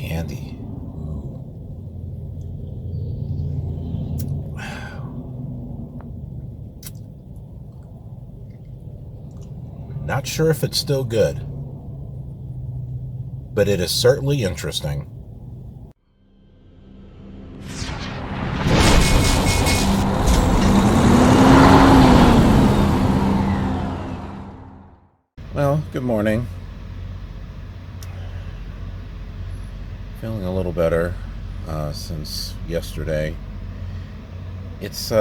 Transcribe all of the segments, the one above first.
candy. Not sure if it's still good, but it is certainly interesting. Well, good morning. Feeling a little better since yesterday. It's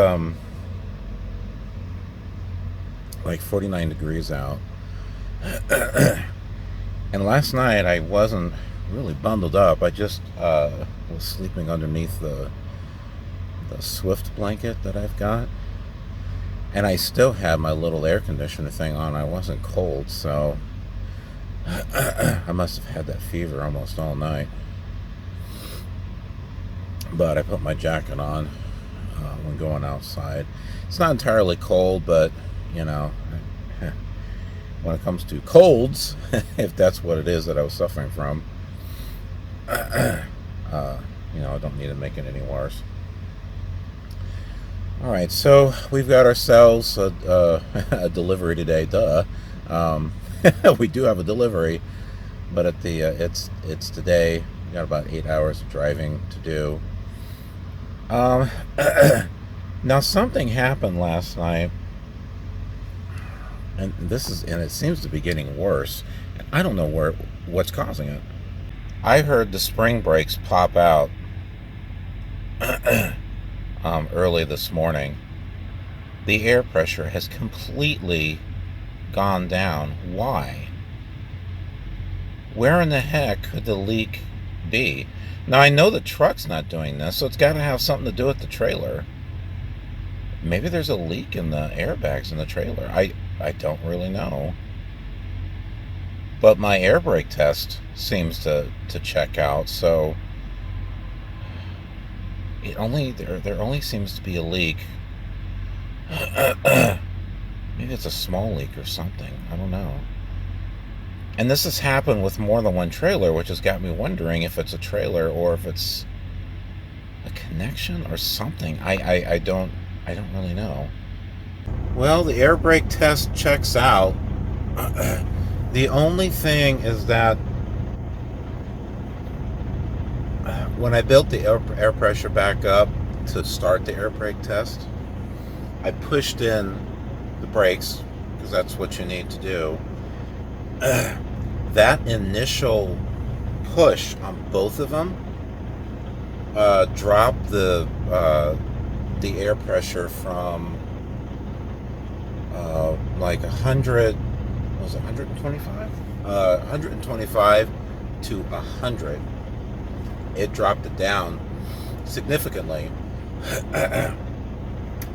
like 49 degrees out. And last night I wasn't really bundled up. I just was sleeping underneath the Swift blanket that I've got. And I still had my little air conditioner thing on. I wasn't cold, so I must have had that fever almost all night. But I put my jacket on when going outside. It's not entirely cold, but, you know, when it comes to colds, if that's what it is that I was suffering from, I don't need to make it any worse. All right, so we've got ourselves a delivery today. Duh. We do have a delivery, but it's today. We got about 8 hours of driving to do. Now something happened last night, and it seems to be getting worse. I don't know what's causing it. I heard the spring brakes pop out early this morning. The air pressure has completely gone down. Why? Where in the heck could the leak be? Now, I know the truck's not doing this, so it's got to have something to do with the trailer. Maybe there's a leak in the airbags in the trailer. I don't really know. But my air brake test seems to check out, so there only seems to be a leak. Maybe it's a small leak or something. I don't know. And this has happened with more than one trailer, which has got me wondering if it's a trailer or if it's a connection or something. I don't really know. Well, the air brake test checks out. The only thing is that when I built the air pressure back up to start the air brake test, I pushed in the brakes because that's what you need to do. That initial push on both of them dropped the air pressure from like 100, was it 125? 125 to 100. It dropped it down significantly.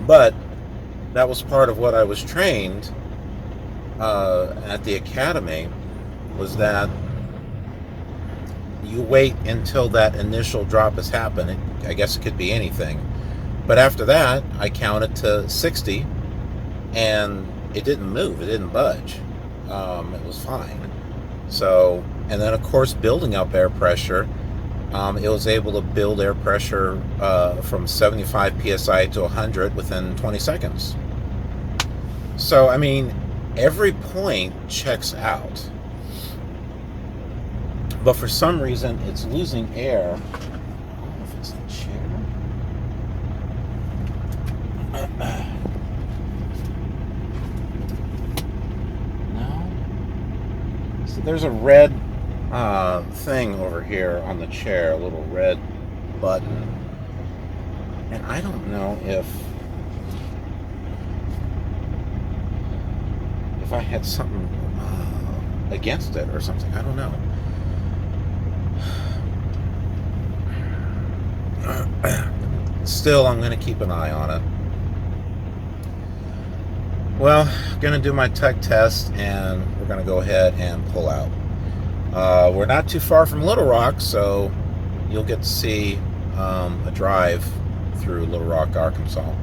But that was part of what I was trained at the academy, was that you wait until that initial drop has happened. I guess it could be anything. But after that, I counted to 60, and it didn't move. It didn't budge. It was fine. So, and then, of course, building up air pressure, it was able to build air pressure from 75 psi to 100 within 20 seconds. So, I mean, every point checks out. But for some reason, it's losing air. I don't know if it's the chair. No. So there's a red thing over here on the chair, a little red button. And I don't know if I had something against it or something. I don't know. Still, I'm going to keep an eye on it. Well, going to do my tech test, and we're going to go ahead and pull out. We're not too far from Little Rock, so you'll get to see a drive through Little Rock, Arkansas.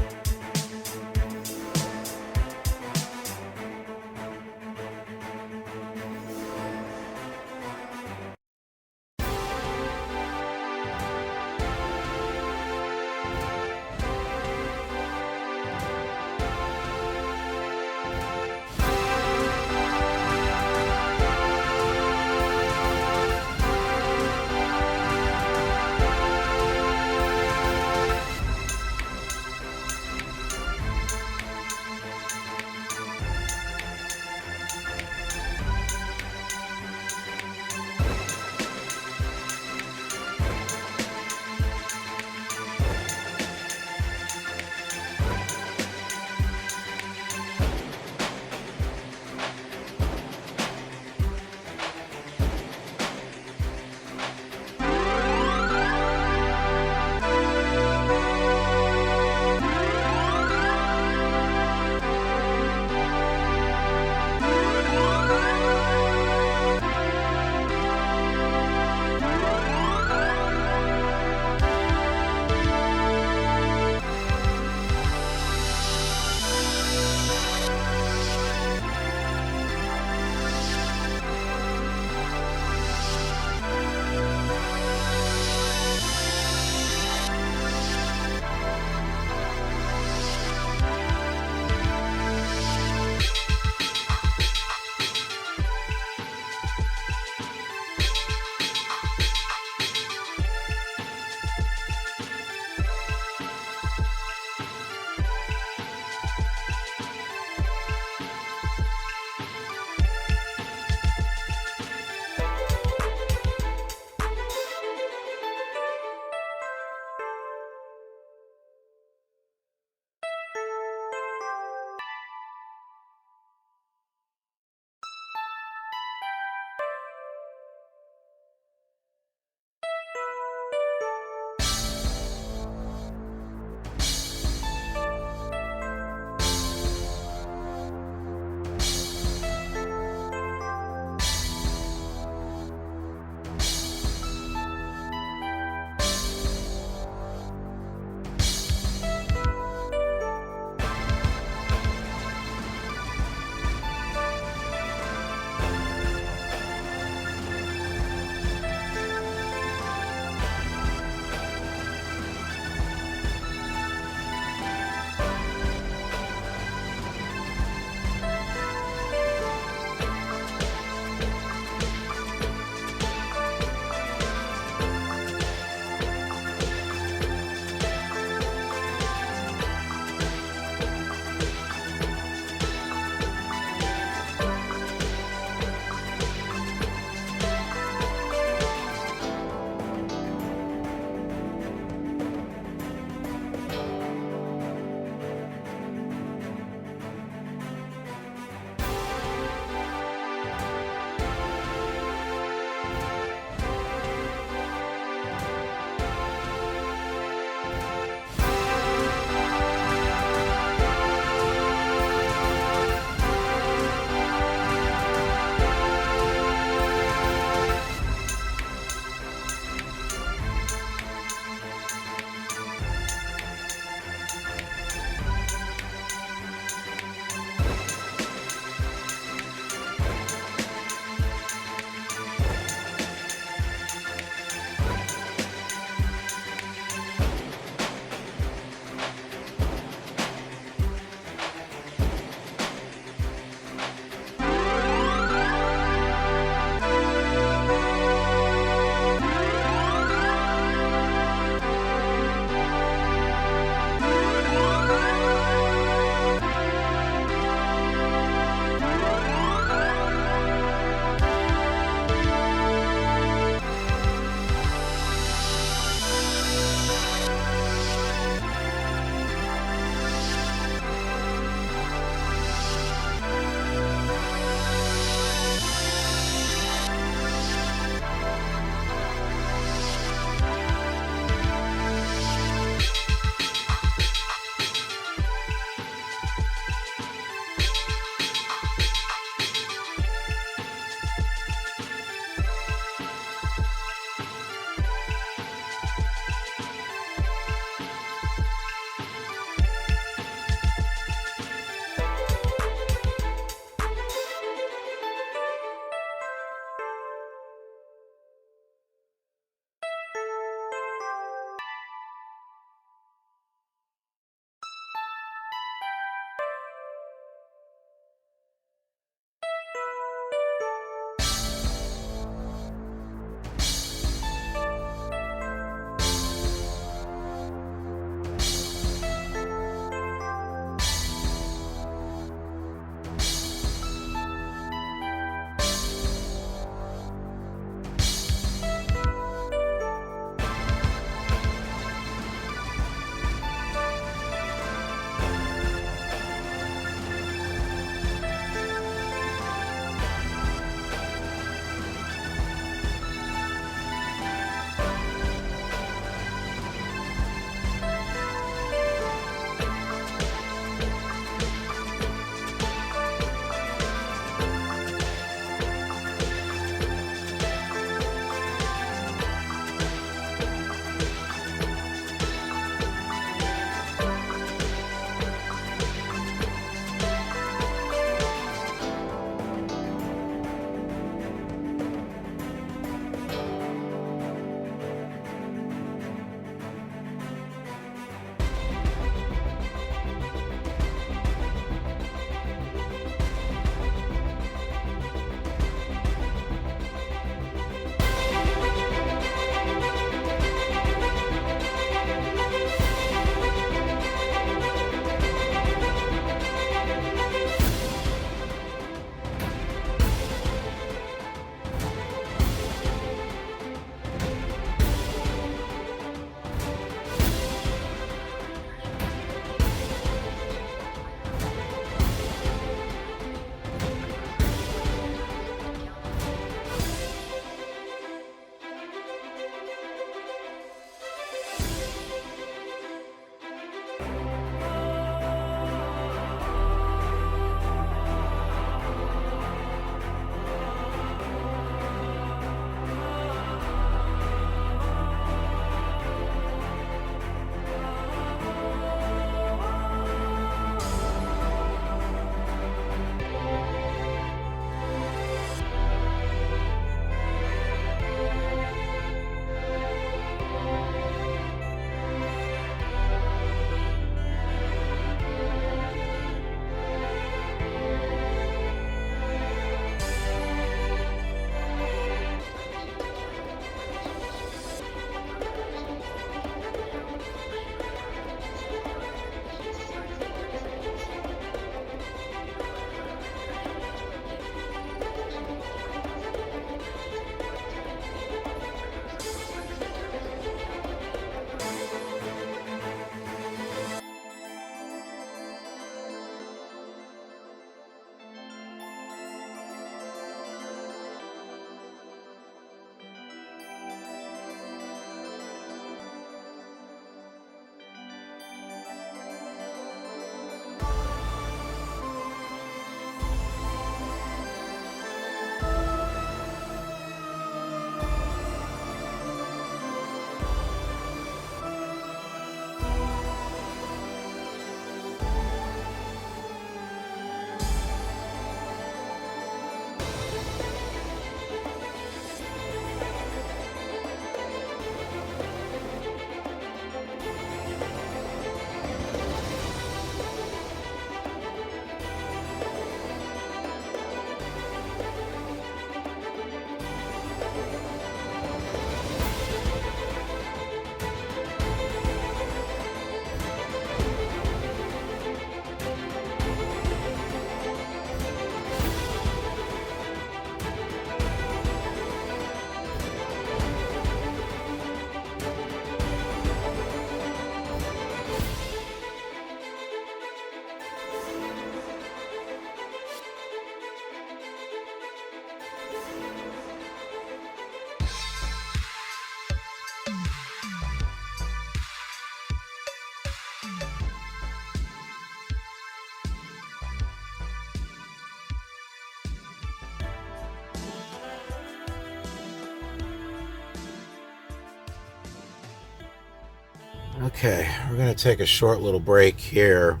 Okay, we're going to take a short little break here.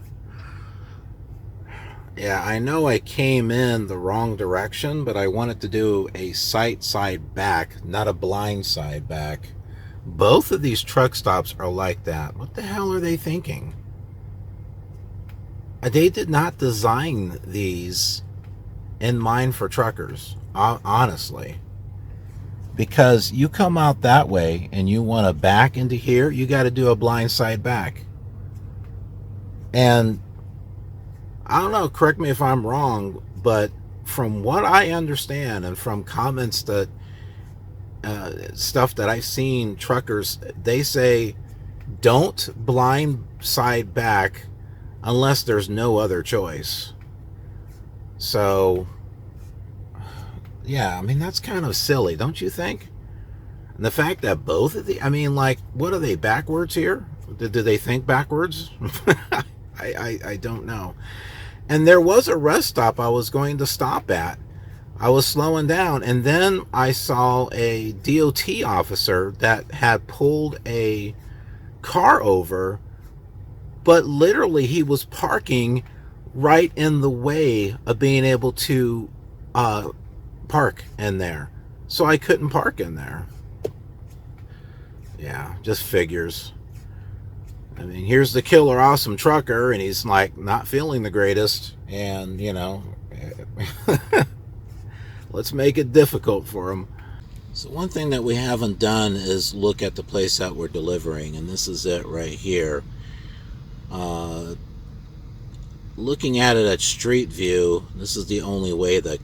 Yeah, I know I came in the wrong direction, but I wanted to do a sight side back, not a blind side back. Both of these truck stops are like that. What the hell are they thinking? They did not design these in mind for truckers, honestly. Because you come out that way and you want to back into here, you got to do a blind side back. And I don't know, correct me if I'm wrong, but from what I understand and from comments that stuff that I've seen, truckers, they say don't blind side back unless there's no other choice. So yeah, I mean, that's kind of silly, don't you think? And the fact that both of the, I mean, like, what are they, backwards here? Do they think backwards? I don't know. And there was a rest stop I was going to stop at. I was slowing down, and then I saw a DOT officer that had pulled a car over, but literally he was parking right in the way of being able to park in there. So I couldn't park in there. Yeah, just figures. I mean, here's the KILR Awesome Trucker, and he's like not feeling the greatest, and you know, let's make it difficult for him. So one thing that we haven't done is look at the place that we're delivering, and this is it right here. Looking at it at street view, this is the only way that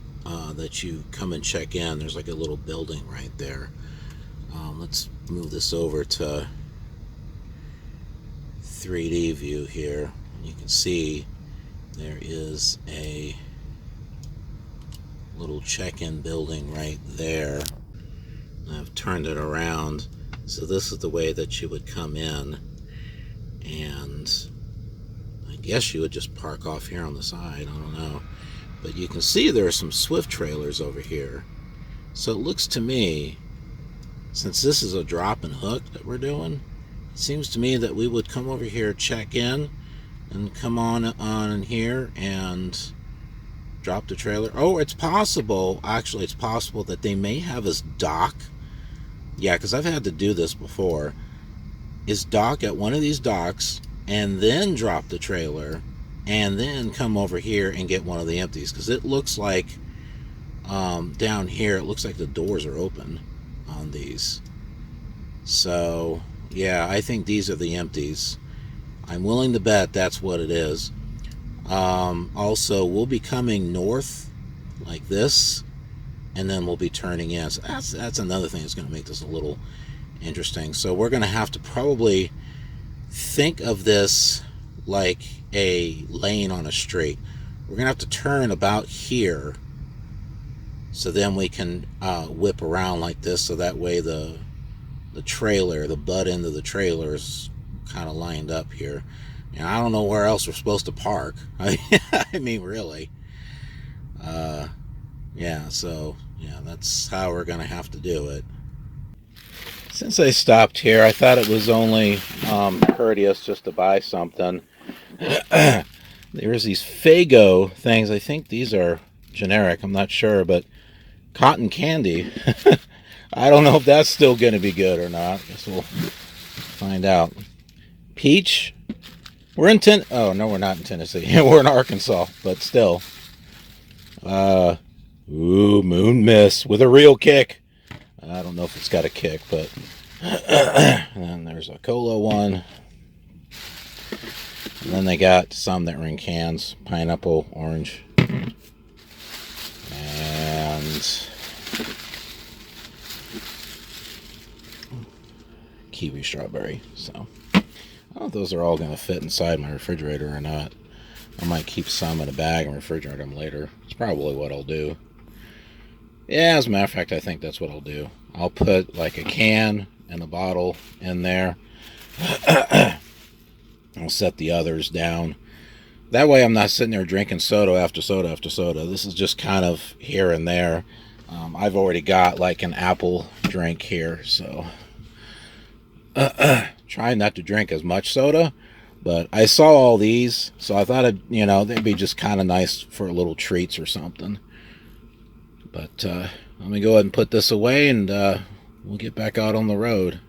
that you come and check in. There's like a little building right there. Let's move this over to 3D view here. You can see there is a little check-in building right there. I've turned it around, so this is the way that you would come in, and I guess you would just park off here on the side. I don't know, but you can see there are some Swift trailers over here. So it looks to me, since this is a drop and hook that we're doing, it seems to me that we would come over here, check in, and come on in here and drop the trailer. Oh, it's possible, actually it's possible that they may have us dock. Yeah, because I've had to do this before, is dock at one of these docks and then drop the trailer and then come over here and get one of the empties, because it looks like down here it looks like the doors are open on these. So yeah, I think these are the empties. I'm willing to bet that's what it is. Also, we'll be coming north like this, and then we'll be turning in. So that's another thing that's going to make this a little interesting. So we're going to have to probably think of this like a lane on a street. We're going to have to turn about here, so then we can whip around like this, so that way the trailer, the butt end of the trailer is kind of lined up here. And I don't know where else we're supposed to park. I mean, really. Yeah, so yeah, that's how we're going to have to do it. Since I stopped here, I thought it was only courteous just to buy something. There's these Fago things. I think these are generic. I'm not sure, but cotton candy. I don't know if that's still going to be good or not. Guess we'll find out. Peach. We're in oh no, we're not in Tennessee. We're in Arkansas, but still. Ooh, Moon Miss with a real kick. I don't know if it's got a kick, but and then there's a cola one. And then they got some that are in cans. Pineapple, orange, and kiwi strawberry. So I don't know if those are all going to fit inside my refrigerator or not. I might keep some in a bag and refrigerate them later. It's probably what I'll do. Yeah, as a matter of fact, I think that's what I'll do. I'll put like a can and a bottle in there. I'll set the others down. That way I'm not sitting there drinking soda after soda after soda. This is just kind of here and there. I've already got like an apple drink here, so trying not to drink as much soda, but I saw all these, so I thought they'd be just kind of nice for little treats or something. But let me go ahead and put this away, and we'll get back out on the road.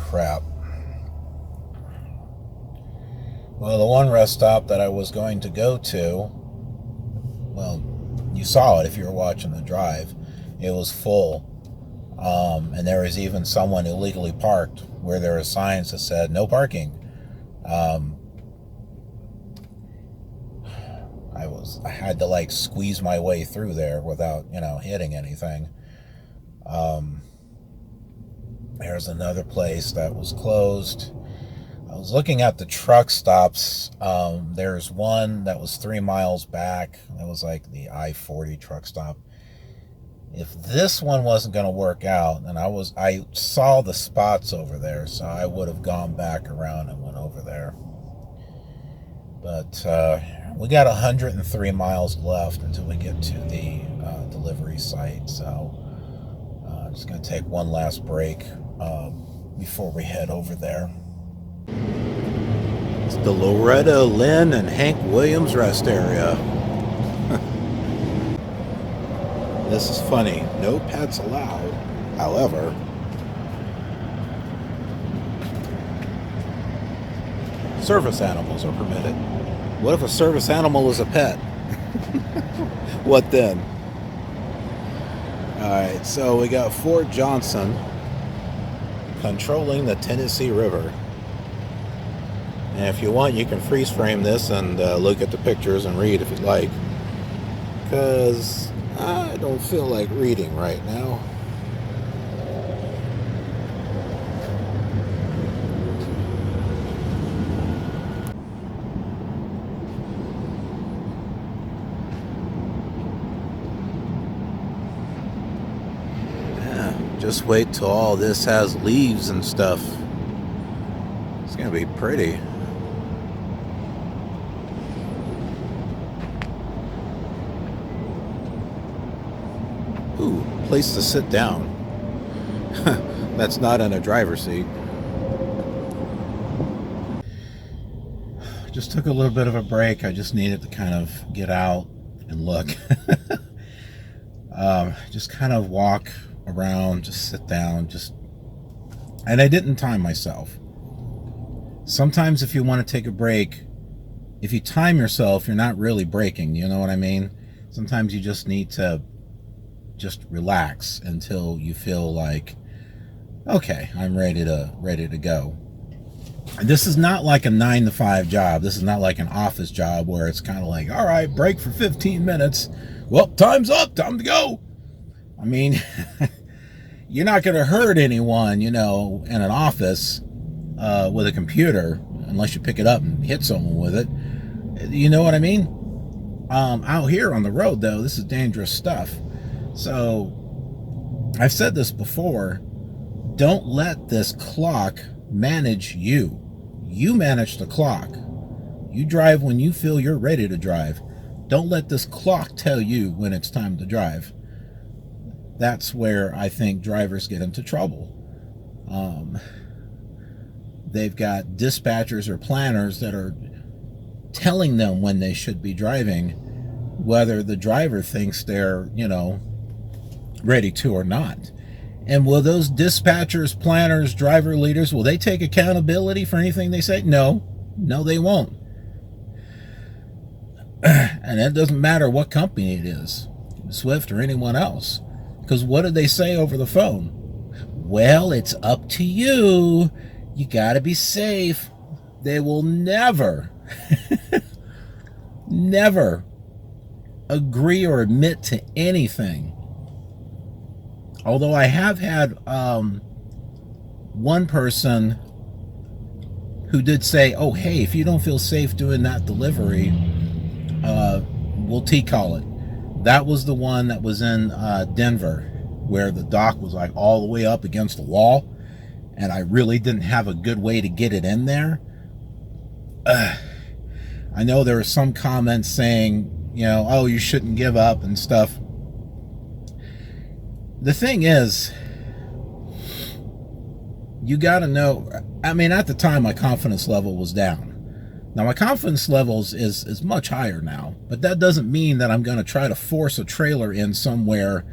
crap. Well, the one rest stop that I was going to go to, well, you saw it if you were watching the drive. It was full. And there was even someone illegally parked where there were signs that said no parking. I had to like squeeze my way through there without, hitting anything. There's another place that was closed. I was looking at the truck stops. There's one that was 3 miles back. That was like the I-40 truck stop. If this one wasn't going to work out, and I saw the spots over there, so I would have gone back around and went over there. But we got 103 miles left until we get to the delivery site. So I'm just going to take one last break before we head over there. It's the Loretta, Lynn, and Hank Williams rest area. This is funny. No pets allowed. However, service animals are permitted. What if a service animal is a pet? What then? Alright, so we got Fort Johnson controlling the Tennessee River. And if you want, you can freeze frame this and look at the pictures and read if you'd like. Because I don't feel like reading right now. Just wait till all this has leaves and stuff. It's gonna be pretty. Ooh, place to sit down. That's not in a driver's seat. Just took a little bit of a break. I just needed to kind of get out and look. Just kind of walk around, just sit down, and I didn't time myself. Sometimes if you want to take a break, if you time yourself, you're not really breaking, you know what I mean? Sometimes you just need to just relax until you feel like, okay, I'm ready to go. And this is not like a 9-to-5 job. This is not like an office job where it's kind of like, all right, break for 15 minutes. Well, time's up, time to go. I mean, you're not going to hurt anyone, in an office with a computer, unless you pick it up and hit someone with it. You know what I mean? Out here on the road, though, this is dangerous stuff. So, I've said this before, don't let this clock manage you. You manage the clock. You drive when you feel you're ready to drive. Don't let this clock tell you when it's time to drive. That's where I think drivers get into trouble. They've got dispatchers or planners that are telling them when they should be driving, whether the driver thinks they're, ready to or not. And will those dispatchers, planners, driver leaders, will they take accountability for anything they say? No, they won't. And it doesn't matter what company it is, Swift or anyone else. Because what did they say over the phone? Well, it's up to you. You got to be safe. They will never, never agree or admit to anything. Although I have had one person who did say, oh, hey, if you don't feel safe doing that delivery, we'll T-call it. That was the one that was in Denver, where the dock was like all the way up against the wall, and I really didn't have a good way to get it in there. I know there were some comments saying, oh, you shouldn't give up and stuff. The thing is, you got to know, I mean, at the time, my confidence level was down. Now, my confidence levels is much higher now, but that doesn't mean that I'm going to try to force a trailer in somewhere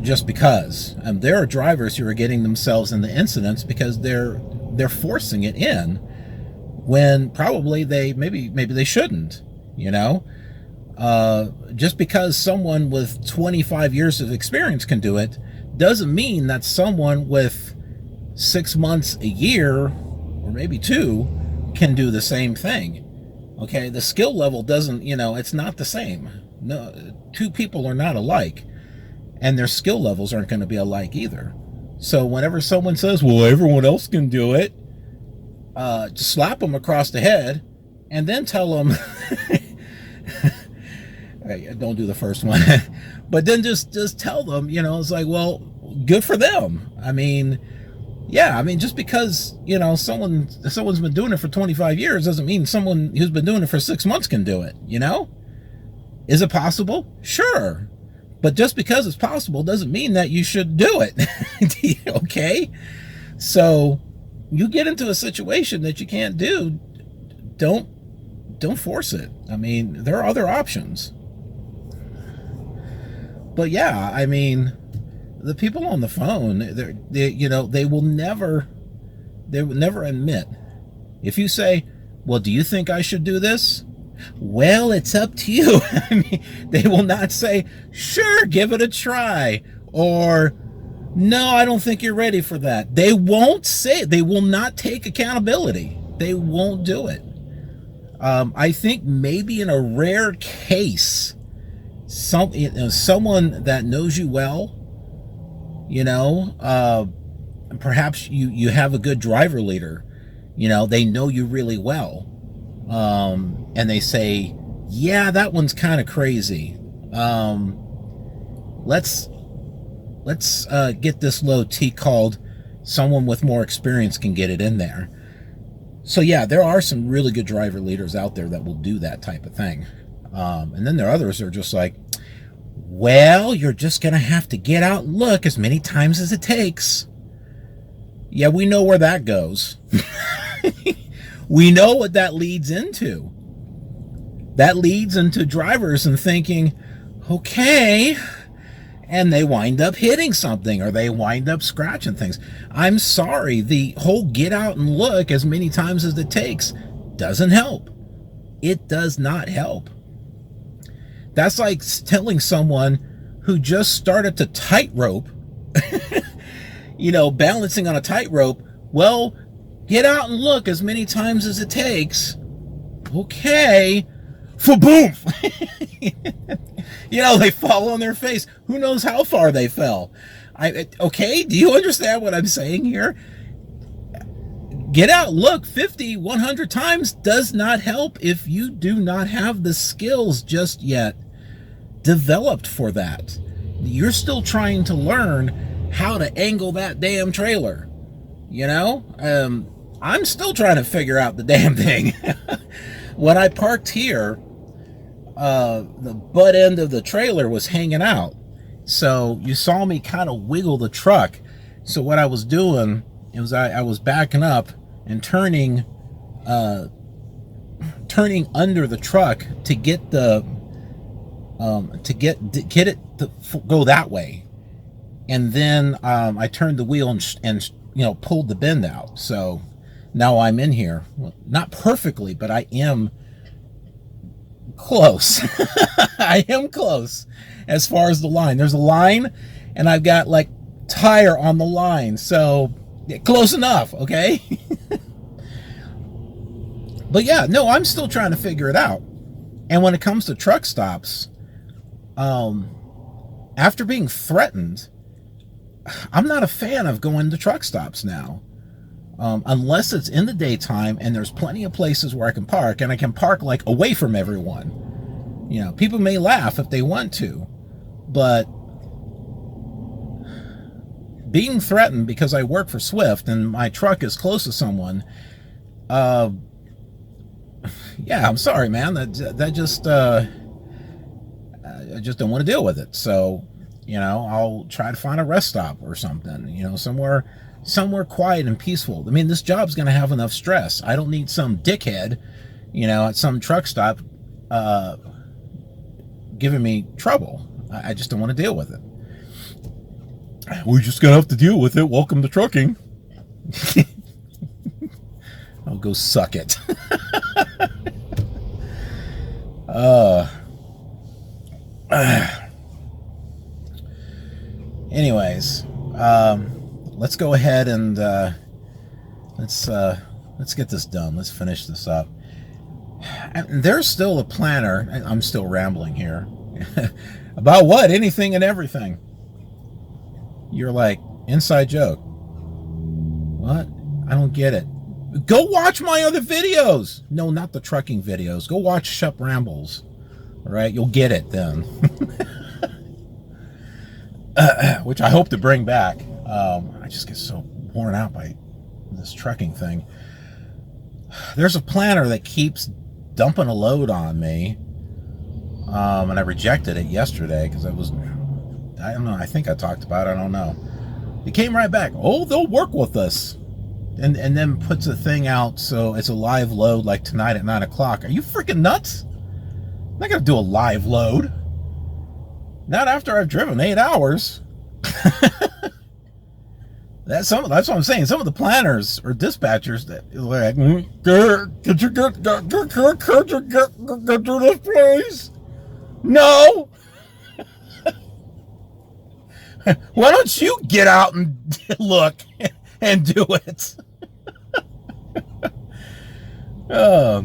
just because. There are drivers who are getting themselves into incidents because they're forcing it in when probably maybe they shouldn't, you know. Just because someone with 25 years of experience can do it doesn't mean that someone with 6 months, a year, or maybe 2 can do the same thing. Okay, the skill level doesn't, it's not the same. No, 2 people are not alike, and their skill levels aren't going to be alike either. So whenever someone says, well, everyone else can do it, just slap them across the head and then tell them, don't do the first one, but then just tell them, it's like, well, good for them. I mean, yeah, I mean, just because, someone's been doing it for 25 years doesn't mean someone who's been doing it for 6 months can do it, Is it possible? Sure. But just because it's possible doesn't mean that you should do it. Okay? So you get into a situation that you can't do, don't force it. I mean, there are other options. But yeah, I mean, the people on the phone, they will never admit. If you say, well, do you think I should do this? Well, it's up to you. I mean, they will not say, sure, give it a try. Or, no, I don't think you're ready for that. They won't say it. They will not take accountability. They won't do it. I think maybe in a rare case, someone that knows you well, perhaps you have a good driver leader, they know you really well, and they say, yeah, that one's kind of crazy, let's get this low T called, someone with more experience can get it in there. So yeah, there are some really good driver leaders out there that will do that type of thing, and then there are others who are just like, well, you're just gonna have to get out and look as many times as it takes. Yeah, we know where that goes. We know what that leads into. That leads into drivers and thinking, okay, and they wind up hitting something or they wind up scratching things. I'm sorry, the whole get out and look as many times as it takes doesn't help. It does not help. That's like telling someone who just started to tightrope, balancing on a tightrope, well, get out and look as many times as it takes. Okay. Fa-boom! They fall on their face. Who knows how far they fell? Okay, do you understand what I'm saying here? Get out, look 50, 100 times does not help if you do not have the skills just yet developed for that. You're still trying to learn how to angle that damn trailer. I'm still trying to figure out the damn thing. When I parked here, the butt end of the trailer was hanging out. So you saw me kind of wiggle the truck. So what I was doing, I was backing up and turning under the truck to get the get it to go that way, and then I turned the wheel and pulled the bend out. So now I'm in here, well, not perfectly, but I am close. I am close as far as the line. There's a line, and I've got like tire on the line, so close enough. Okay. But yeah, no, I'm still trying to figure it out. And when it comes to truck stops, after being threatened, I'm not a fan of going to truck stops now, unless it's in the daytime and there's plenty of places where I can park, and I can park like away from everyone. People may laugh if they want to, but being threatened because I work for Swift and my truck is close to someone, yeah, I'm sorry, man. That just I just don't want to deal with it. So, I'll try to find a rest stop or something, somewhere quiet and peaceful. I mean, this job's going to have enough stress. I don't need some dickhead, at some truck stop, giving me trouble. I just don't want to deal with it. we're just gonna have to deal with it. Welcome to trucking. I'll go suck it. Anyways, let's go ahead and let's get this done. Let's finish this up. And there's still a planner. I'm still rambling here. About what? Anything and everything. You're like, inside joke. What? I don't get it. Go watch my other videos. No, not the trucking videos. Go watch Shep Rambles. All right, you'll get it then. Which I hope to bring back. I just get so worn out by this trucking thing. There's a planner that keeps dumping a load on me. And I rejected it yesterday because I don't know, I think I talked about it, I don't know. It came right back. Oh, they'll work with us. And then puts a thing out so it's a live load like tonight at 9 o'clock. Are you freaking nuts? I'm not going to do a live load. Not after I've driven 8 hours. That's what I'm saying. Some of the planners or dispatchers that like, could you get to this place? No. Why don't you get out and look and do it? Why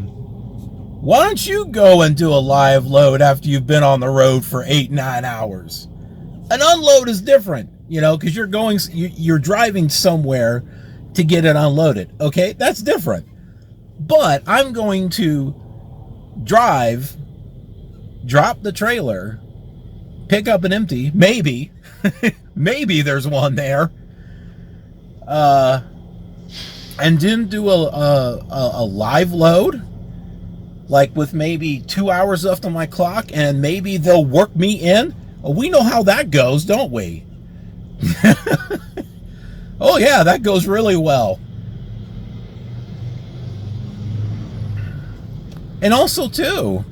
don't you go and do a live load after you've been on the road for 8-9 hours? An unload is different, you know, because you're driving somewhere to get it unloaded. Okay, that's different. But I'm going to drive, drop the trailer, pick up an empty, maybe, maybe there's one there, and then do a live load, like with maybe 2 hours left on my clock, and maybe they'll work me in. We know how that goes, don't we? Oh yeah, that goes really well. And also too,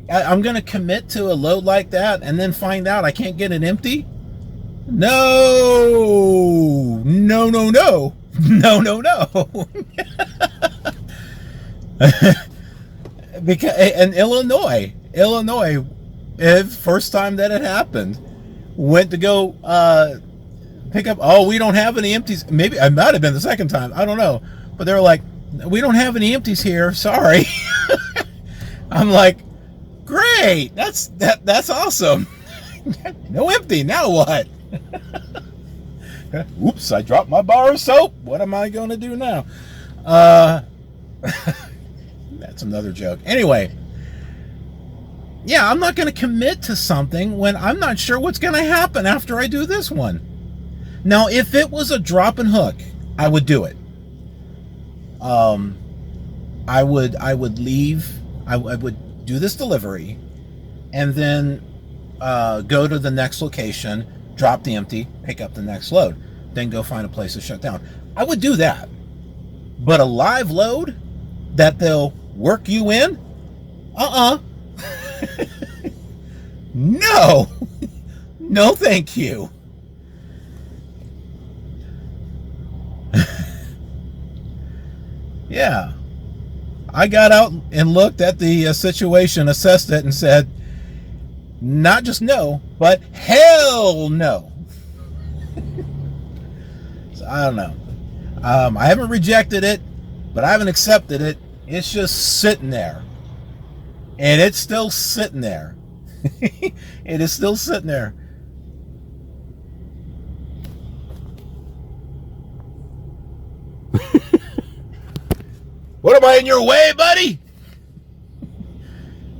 I'm going to commit to a load like that and then find out I can't get it empty. No, no, no, no, no, no, no. Because in Illinois, first time that it happened, went to go pick up. Oh, we don't have any empties. Maybe it might have been the second time. I don't know. But they were like, we don't have any empties here. Sorry. I'm like, great. That's awesome. No empty. Now what? Oops, I dropped my bar of soap. What am I going to do now? That's another joke. Anyway, yeah, I'm not going to commit to something when I'm not sure what's going to happen after I do this one. Now, if it was a drop and hook, I would do it. I would leave. I would do this delivery, and then go to the next location, drop the empty, pick up the next load, then go find a place to shut down. I would do that. But a live load that they'll work you in? No. No, thank you. Yeah. I got out and looked at the situation, assessed it, and said, not just no, but hell no. So I don't know. I haven't rejected it, but I haven't accepted it. It's just sitting there. And it's still sitting there. It is still sitting there. What, am I in your way, buddy?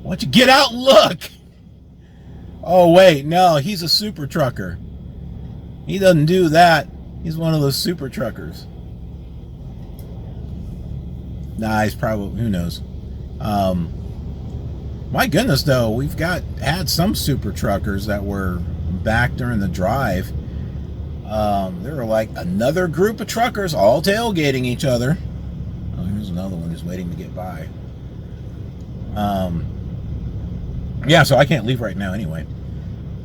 Why don't you get out and look? Oh, wait, no, he's a super trucker. He doesn't do that. He's one of those super truckers. Nah, he's probably, who knows. My goodness, though, we've had some super truckers that were back during the drive. There were like another group of truckers all tailgating each other. Oh, here's another one who's waiting to get by. Yeah, so I can't leave right now anyway.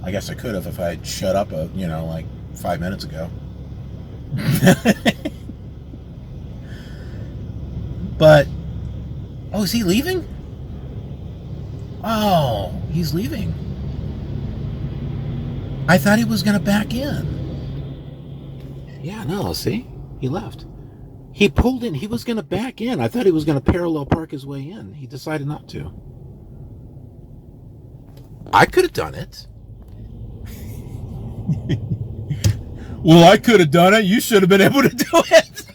I guess I could have if I had shut up, like 5 minutes ago. But, oh, is he leaving? Oh, he's leaving. I thought he was going to back in. Yeah, no, see? He left. He pulled in. He was going to back in. I thought he was going to parallel park his way in. He decided not to. I could have done it. Well, I could have done it. You should have been able to do it.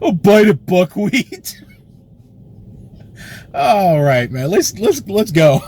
Oh, bite of buckwheat. All right, man. Let's go.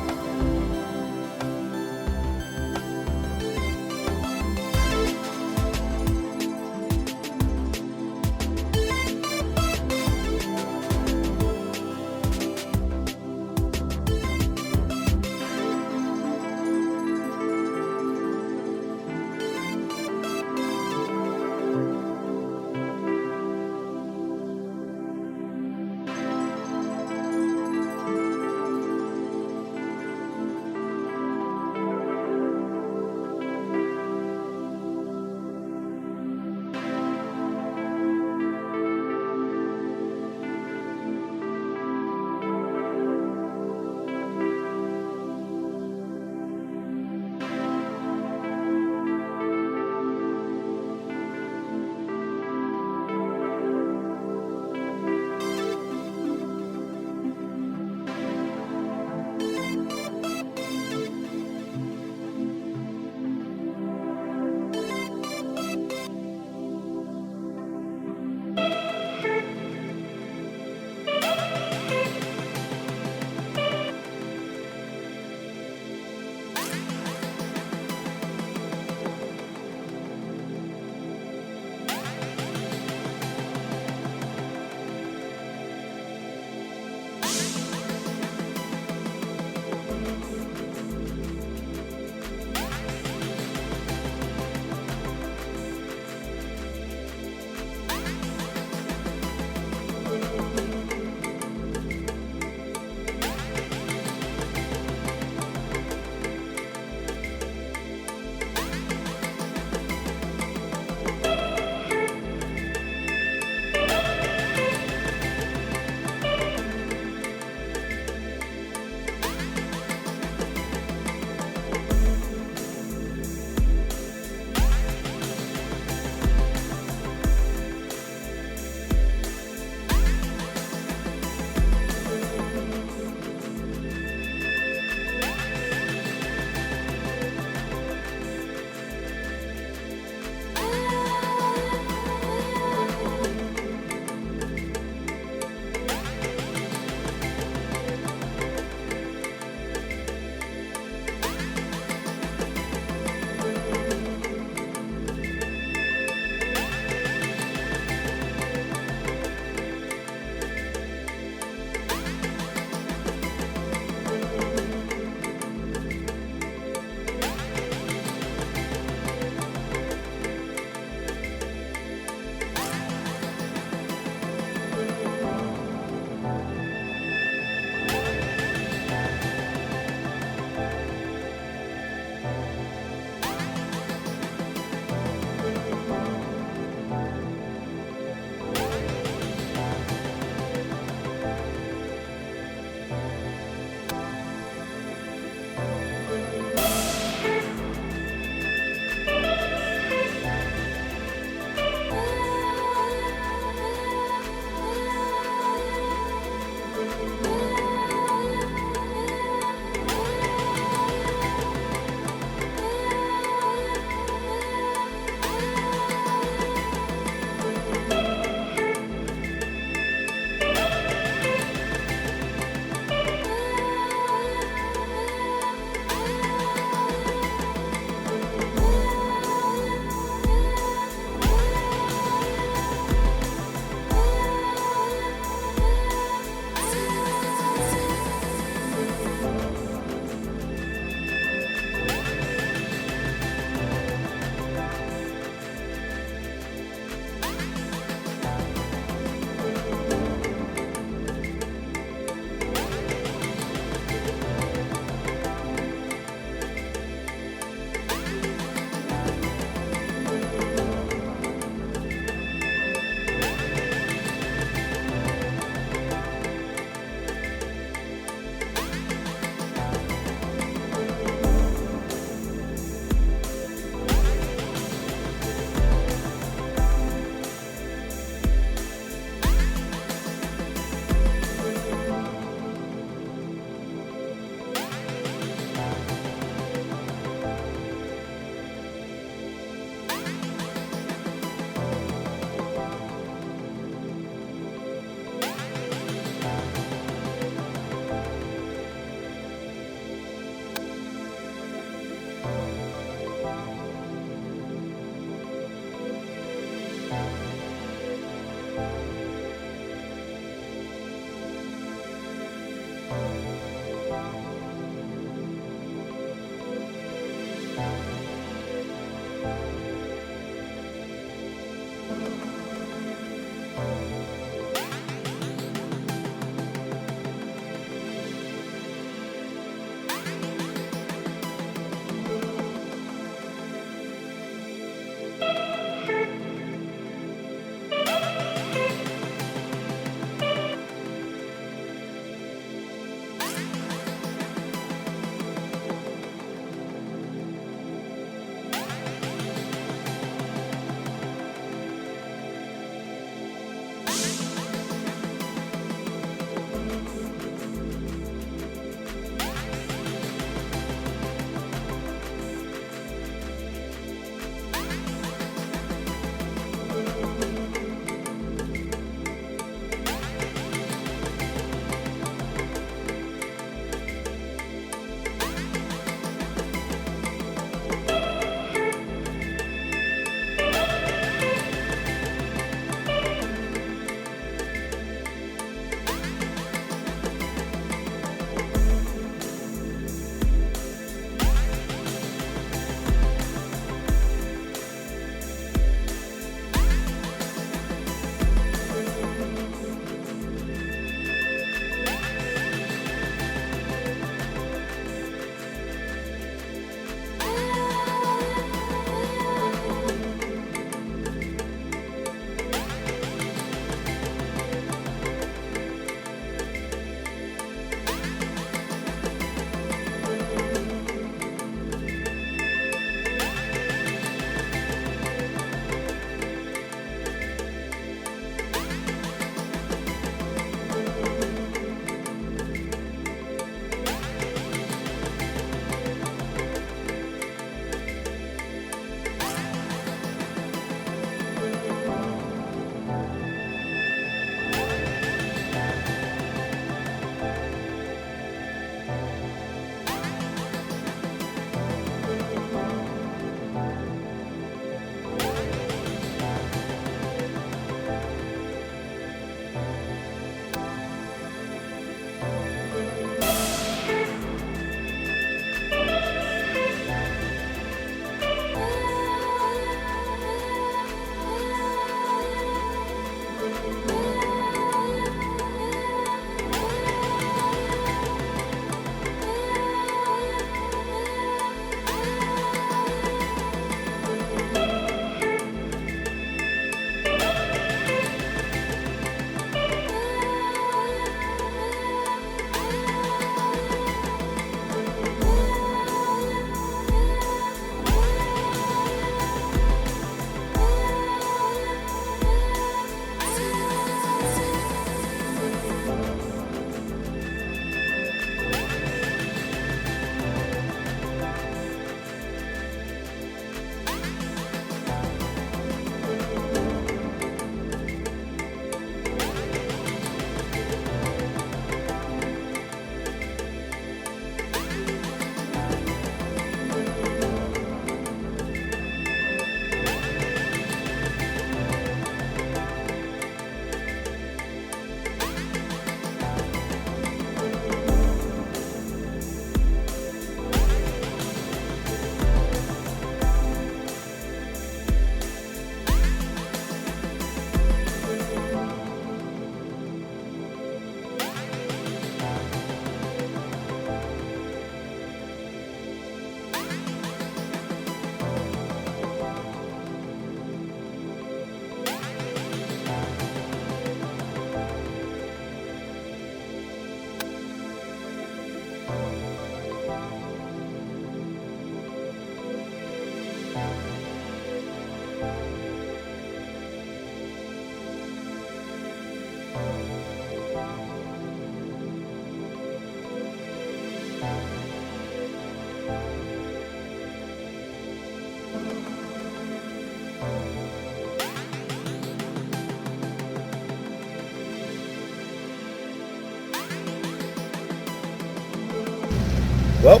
Well,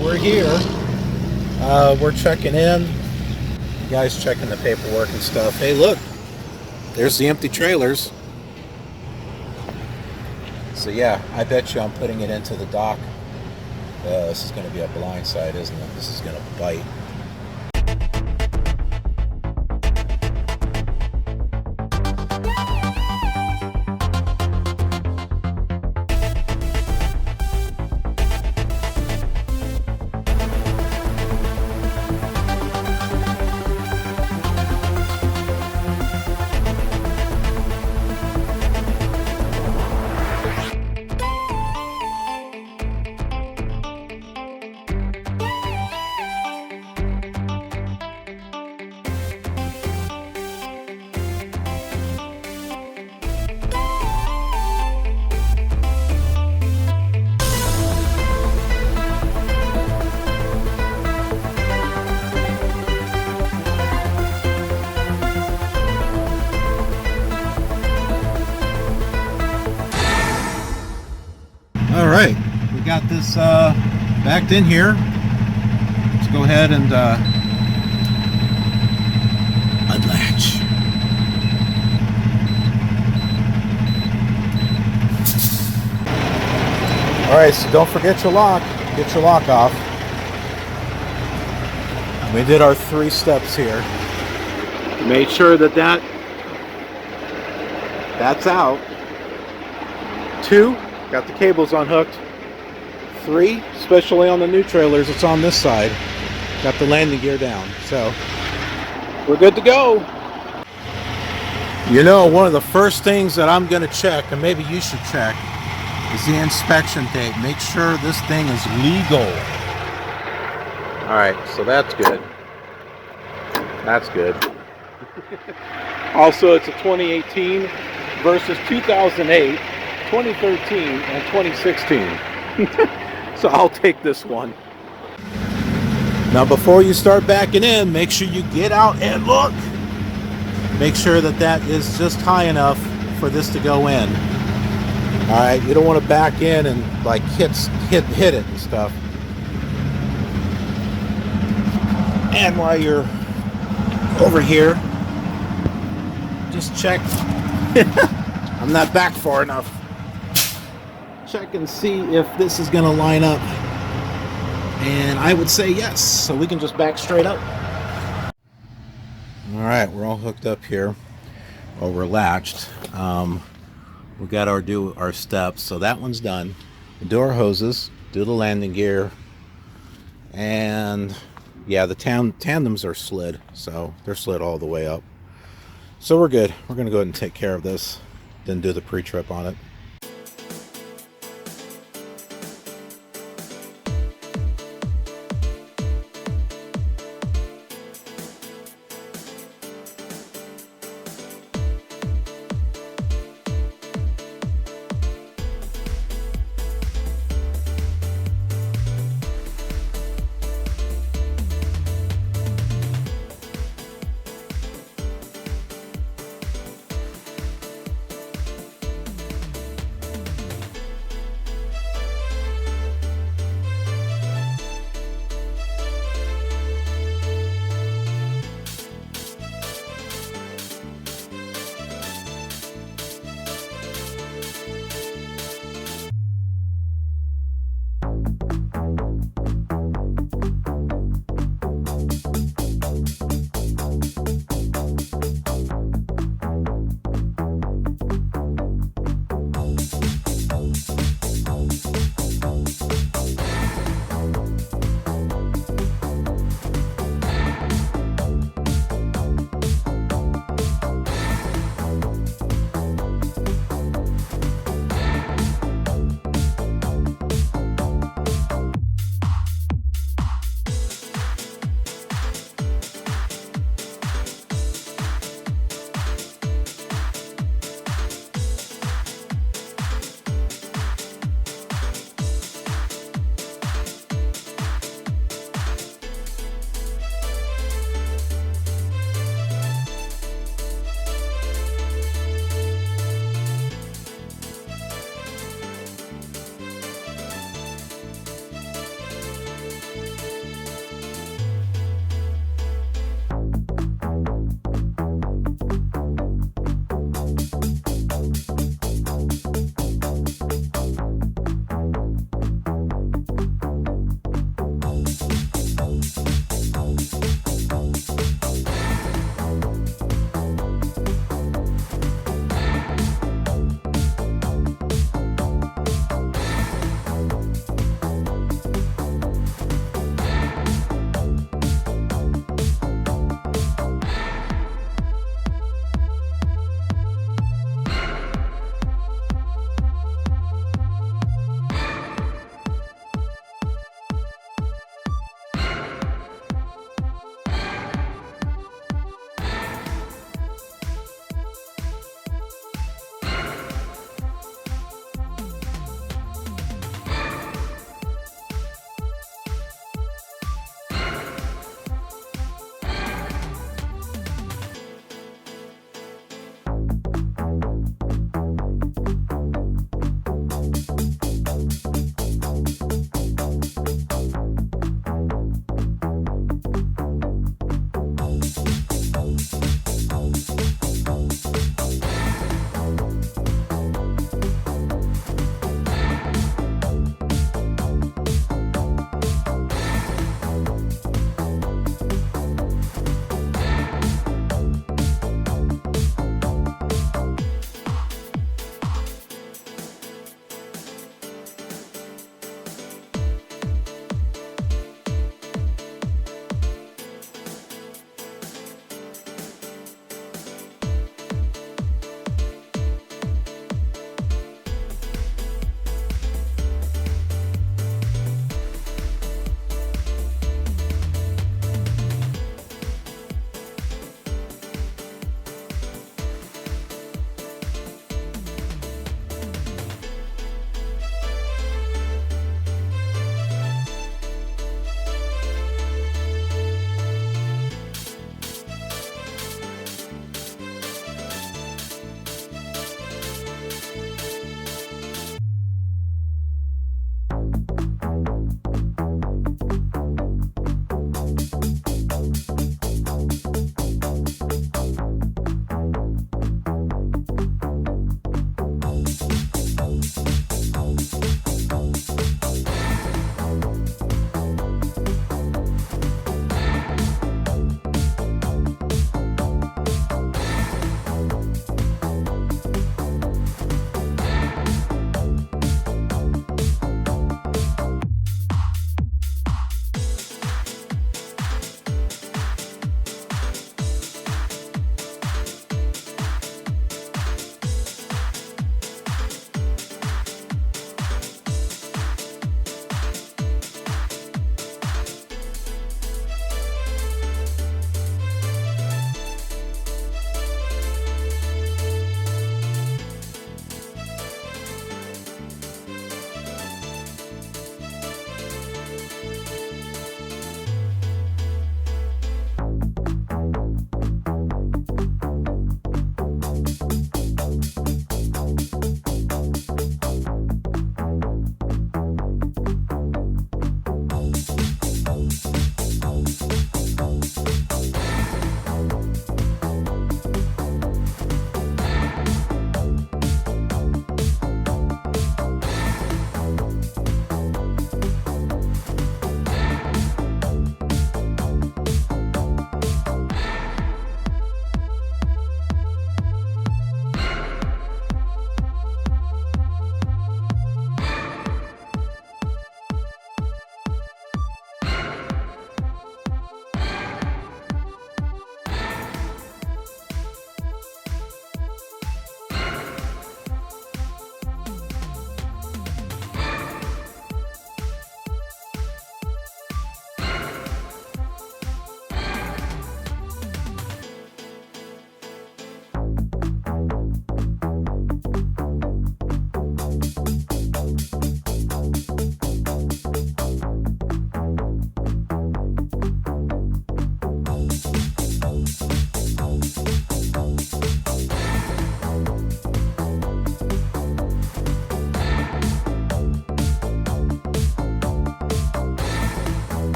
we're here. We're checking in. You guys checking the paperwork and stuff. Hey, look, there's the empty trailers. So yeah, I bet you I'm putting it into the dock. This is going to be a blind side, isn't it? This is going to bite. All right, we got this backed in here. Let's go ahead and unlatch. All right, so don't forget your lock. Get your lock off. We did our 3 steps here. Made sure that that's out. 2. Got the cables unhooked. 3, especially on the new trailers, it's on this side. Got the landing gear down, so we're good to go. You know, one of the first things that I'm going to check, and maybe you should check, is the inspection date. Make sure this thing is legal. All right, so that's good. That's good. Also, it's a 2018 versus 2008. 2013 and 2016. So I'll take this one. Now before you start backing in, make sure you get out and look. Make sure that is just high enough for this to go in. All right, you don't want to back in and like hit it and stuff. And while you're over here, just check. I'm not back far enough. Check and see if this is going to line up, and I would say yes, so we can just back straight up. All right, we're all hooked up here. Well, we're latched. We got do our steps, so that one's done. We do our hoses, do the landing gear, and yeah, the tandems are slid, so they're slid all the way up. So we're good. We're going to go ahead and take care of this, then do the pre-trip on it.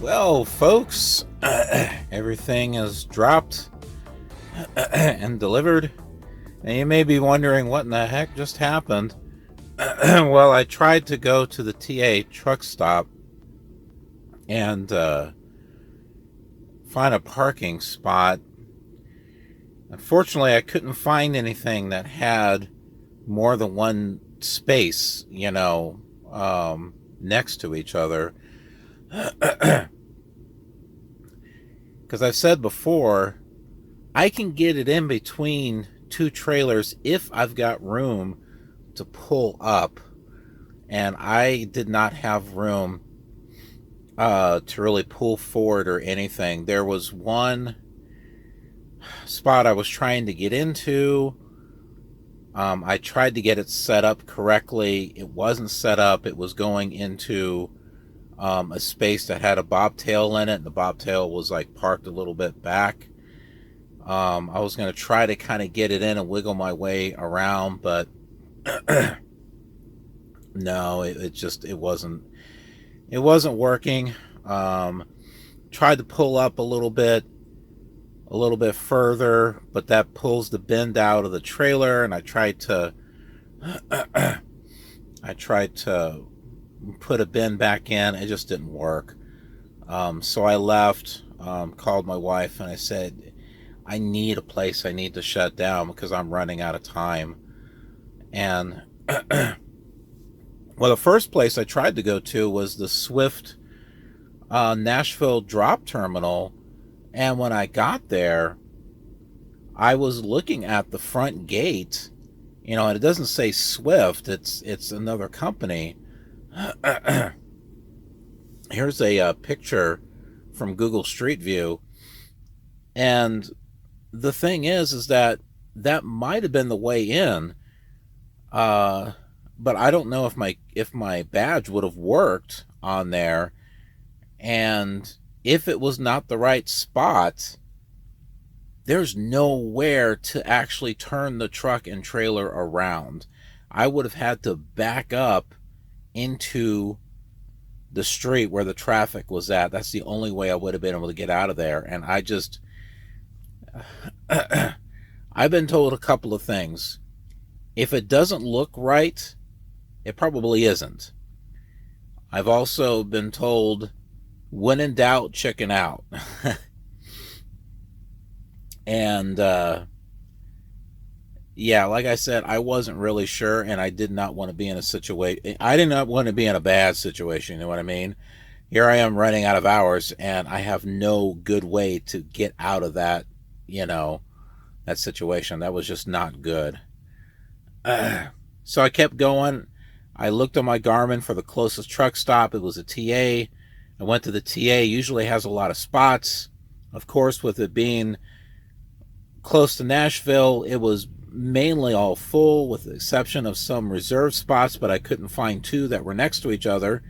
Well, folks, everything is dropped and delivered. And you may be wondering what in the heck just happened. Well, I tried to go to the TA truck stop and find a parking spot. Unfortunately, I couldn't find anything that had more than one space, next to each other. Because I've said before, I can get it in between two trailers if I've got room to pull up, and I did not have room to really pull forward or anything. There was one spot I was trying to get into. I tried to get it set up correctly. It wasn't set up. It was going into a space that had a bobtail in it, and the bobtail was like parked a little bit back. I was going to try to kind of get it in and wiggle my way around, but no, it wasn't working. Tried to pull up a little bit further, but that pulls the bend out of the trailer, and I tried to put a bend back in. It just didn't work. So I left, called my wife, and I said, I need a place I need to shut down because I'm running out of time. And well, the first place I tried to go to was the Swift Nashville drop terminal. And when I got there, I was looking at the front gate, and it doesn't say Swift. It's another company. Here's a picture from Google Street View. And the thing is that might have been the way in. But I don't know if my badge would have worked on there. And if it was not the right spot, there's nowhere to actually turn the truck and trailer around. I would have had to back up into the street where the traffic was at. That's the only way I would have been able to get out of there. And I've been told a couple of things. If it doesn't look right, it probably isn't. I've also been told, when in doubt, chicken out. And yeah, like I said, I wasn't really sure, and I did not want to be in a situation. I did not want to be in a bad situation, you know what I mean? Here I am running out of hours, and I have no good way to get out of that, that situation. That was just not good. So I kept going. I looked on my Garmin for the closest truck stop. It was a TA. I went to the TA. Usually has a lot of spots. Of course, with it being close to Nashville, it was mainly all full, with the exception of some reserved spots, but I couldn't find two that were next to each other,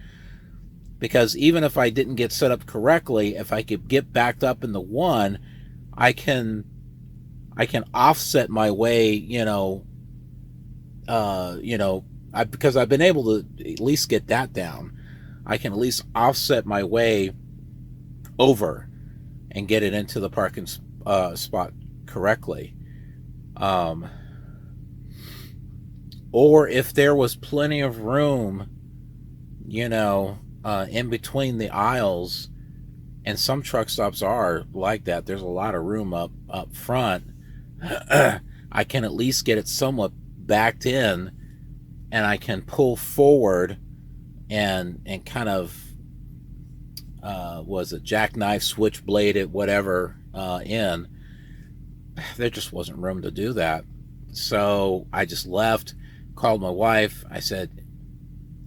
because even if I didn't get set up correctly, if I could get backed up in the one, I can offset my way, because I've been able to at least get that down. I can at least offset my way over and get it into the parking spot correctly. Or if there was plenty of room, in between the aisles, and some truck stops are like that, there's a lot of room up front, I can at least get it somewhat backed in, and I can pull forward and kind of jackknife, switchblade it, whatever, in. There just wasn't room to do that. So I just left, called my wife. I said,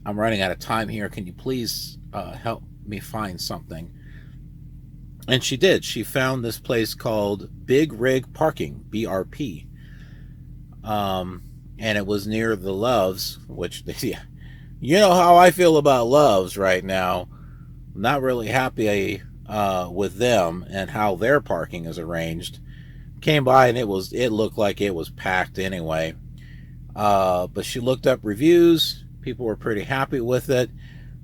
I'm running out of time here. Can you please help me find something? And she did. She found this place called Big Rig Parking, BRP. And it was near the Loves, which, you know how I feel about Loves right now. I'm not really happy with them and how their parking is arranged. Came by and it looked like it was packed anyway. But she looked up reviews. People were pretty happy with it.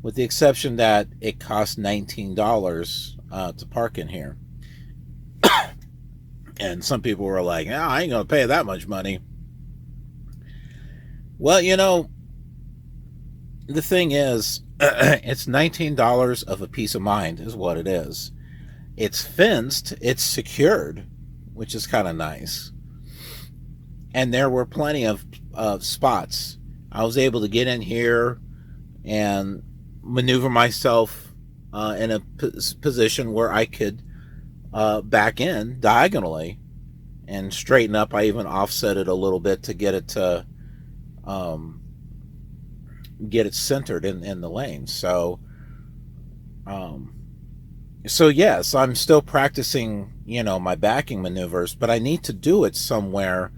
with the exception that it costs $19 to park in here. And some people were like, "No, I ain't gonna pay that much money." Well, the thing is, it's $19 of a peace of mind is what it is. It's fenced, it's secured, which is kind of nice. And there were plenty of spots. I was able to get in here and maneuver myself in a position where I could back in diagonally and straighten up. I even offset it a little bit to get it to get it centered in the lane. So yes, I'm still practicing, my backing maneuvers, but I need to do it somewhere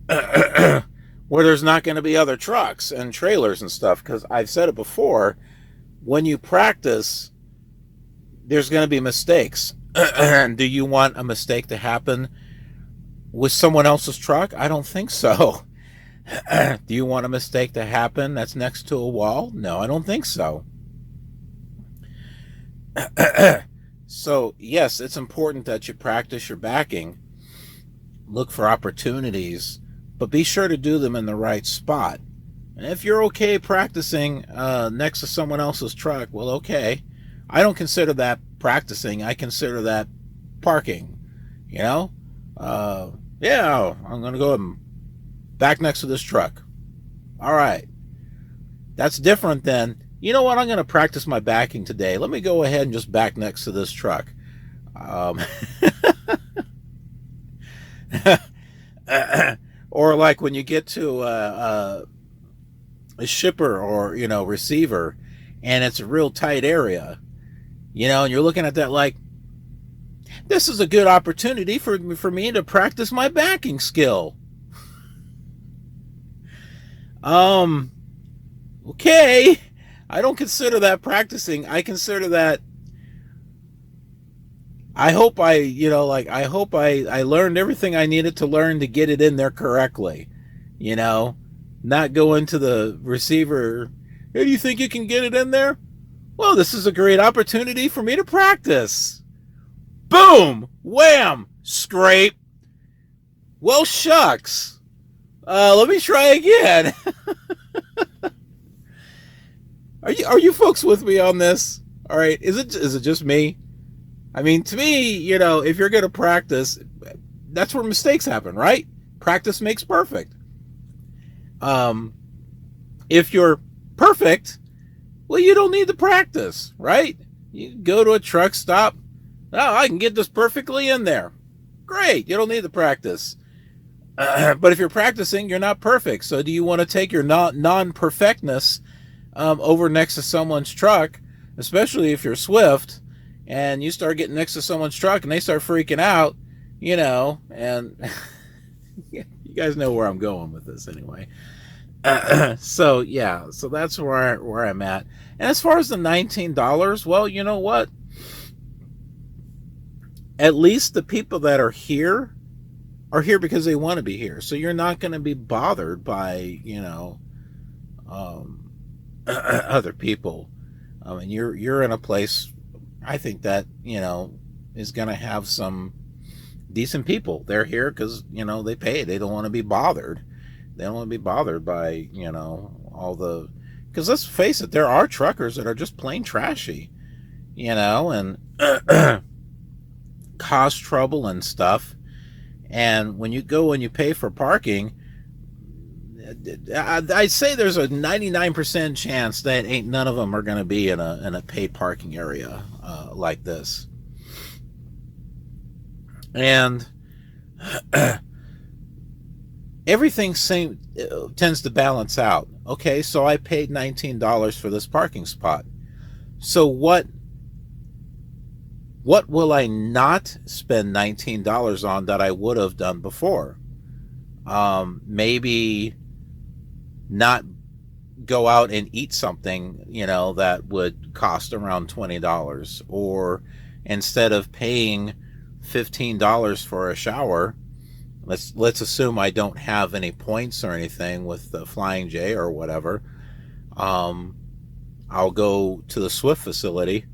where there's not going to be other trucks and trailers and stuff, because I've said it before, when you practice, there's going to be mistakes. Do you want a mistake to happen with someone else's truck? I don't think so. Do you want a mistake to happen that's next to a wall? No, I don't think so. So, yes, it's important that you practice your backing. Look for opportunities, but be sure to do them in the right spot. And if you're okay practicing next to someone else's truck, well, okay. I don't consider that practicing. I consider that parking. Yeah, I'm going to go and back next to this truck. All right. That's different than, you know what, I'm going to practice my backing today. Let me go ahead and just back next to this truck. Or like when you get to a shipper or, receiver, and it's a real tight area, and you're looking at that like, this is a good opportunity for me to practice my backing skill. Okay. I don't consider that practicing. I consider that, I hope I learned everything I needed to learn to get it in there correctly. Not go into the receiver, hey, do you think you can get it in there? Well, this is a great opportunity for me to practice. Boom! Wham! Scrape. Well, shucks. Let me try again. Are you folks with me on this? All right. Is it just me? I mean, to me, if you're going to practice, that's where mistakes happen, right? Practice makes perfect. If you're perfect, well, you don't need to practice, right? You go to a truck stop. Oh, I can get this perfectly in there. Great. You don't need to practice. But if you're practicing, you're not perfect. So do you want to take your non-perfectness over next to someone's truck, especially if you're swift, and you start getting next to someone's truck and they start freaking out, and you guys know where I'm going with this anyway. So that's where I'm at. And as far as the $19, well, you know what? At least the people that are here because they want to be here. So you're not going to be bothered by, other people. I mean, you're in a place, I think, that, is going to have some decent people. They're here because, they pay. They don't want to be bothered. They don't want to be bothered by, all the... Because let's face it, there are truckers that are just plain trashy, and cause trouble and stuff. And when you go and you pay for parking, I'd say there's a 99% chance that ain't none of them are going to be in a paid parking area like this. And everything tends to balance out. Okay, so I paid $19 for this parking spot. So what will I not spend $19 on that I would have done before? Maybe not go out and eat something, that would cost around $20. Or instead of paying $15 for a shower, let's assume I don't have any points or anything with the Flying J or whatever. I'll go to the Swift facility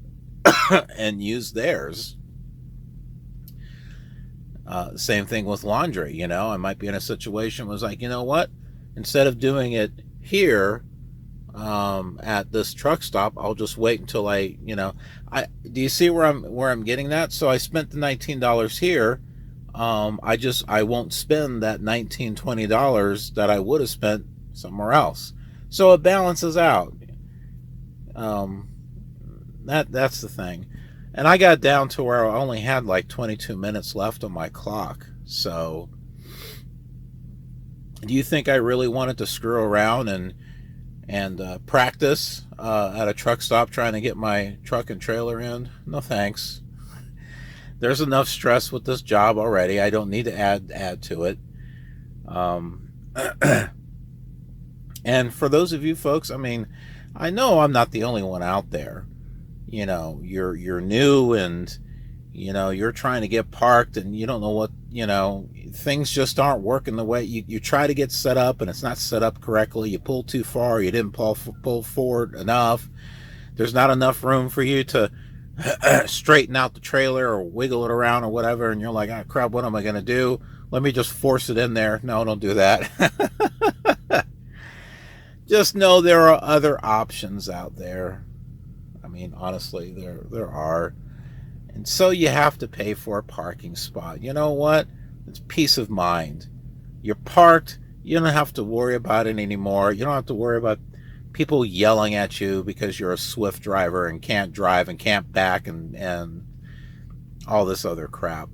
and use theirs. Same thing with laundry. You know, I might be in a situation where it's like, you know what? Instead of doing it here at this truck stop, I'll just wait until I do you see where I'm getting that? So I spent the $19 here. I won't spend that $19-20 that I would have spent somewhere else. So it balances out. That's the thing. And I got down to where I only had like 22 minutes left on my clock. So do you think I really wanted to screw around and practice at a truck stop trying to get my truck and trailer in? No thanks. There's enough stress with this job already. I don't need to add to it. And for those of you folks, I mean, I know I'm not the only one out there. You know, you're new and you're trying to get parked and you don't know what, things just aren't working the way you try to get set up and it's not set up correctly. You pull too far, you didn't pull forward enough. There's not enough room for you to straighten out the trailer or wiggle it around or whatever, and you're like, oh crap, what am I going to do? Let me just force it in there. No, don't do that. Just know there are other options out there. I mean, honestly, there are. And so you have to pay for a parking spot. You know what? It's peace of mind. You're parked. You don't have to worry about it anymore. You don't have to worry about people yelling at you because you're a Swift driver and can't drive and can't back and all this other crap.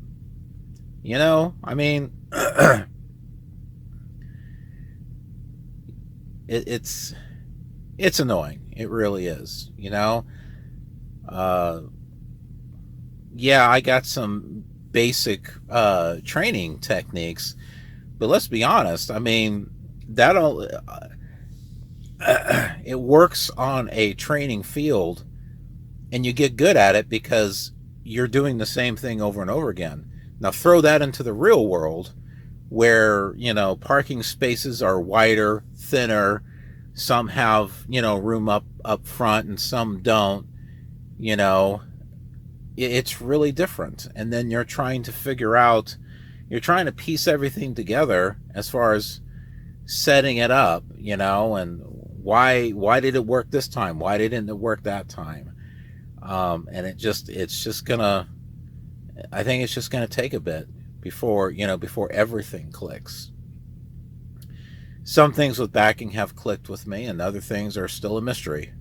I mean, it's annoying. It really is. Yeah, I got some basic training techniques, but let's be honest. I mean, it works on a training field, and you get good at it because you're doing the same thing over and over again. Now throw that into the real world, where parking spaces are wider, thinner. Some have room up front, and some don't. It's really different. And then you're trying to piece everything together as far as setting it up, and why did it work this time? Why didn't it work that time? And I think it's just gonna take a bit before everything clicks. Some things with backing have clicked with me, and other things are still a mystery.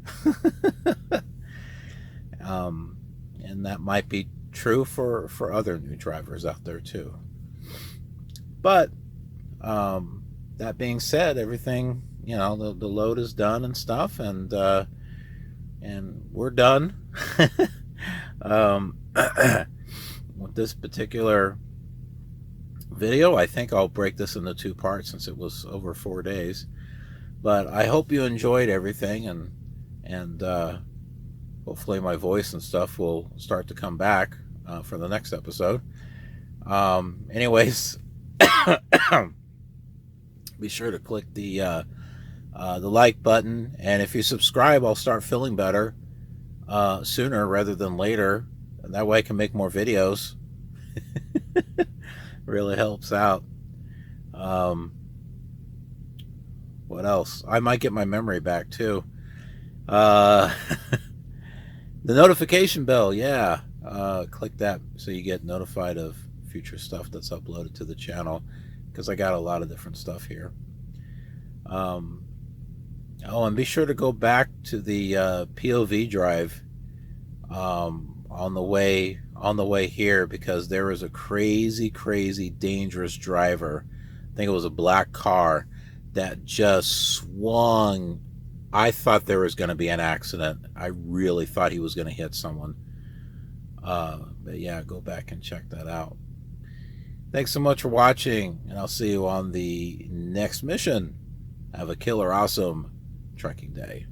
And that might be true for other new drivers out there too. But that being said, everything, the load is done and stuff, and we're done. With this particular video, I think I'll break this into 2 parts since it was over 4 days. But I hope you enjoyed everything, and hopefully my voice and stuff will start to come back for the next episode. Anyways, be sure to click the like button, and if you subscribe, I'll start feeling better sooner rather than later, and that way I can make more videos. Really helps out. What else? I might get my memory back too. The notification bell, yeah. Click that so you get notified of future stuff that's uploaded to the channel, because I got a lot of different stuff here. Oh, and be sure to go back to the POV drive on the way here, because there was a crazy dangerous driver. I think it was a black car that just swung. I thought there was going to be an accident. I really thought he was going to hit someone. But yeah, go back and check that out. Thanks so much for watching, and I'll see you on the next mission. Have a killer awesome trucking day.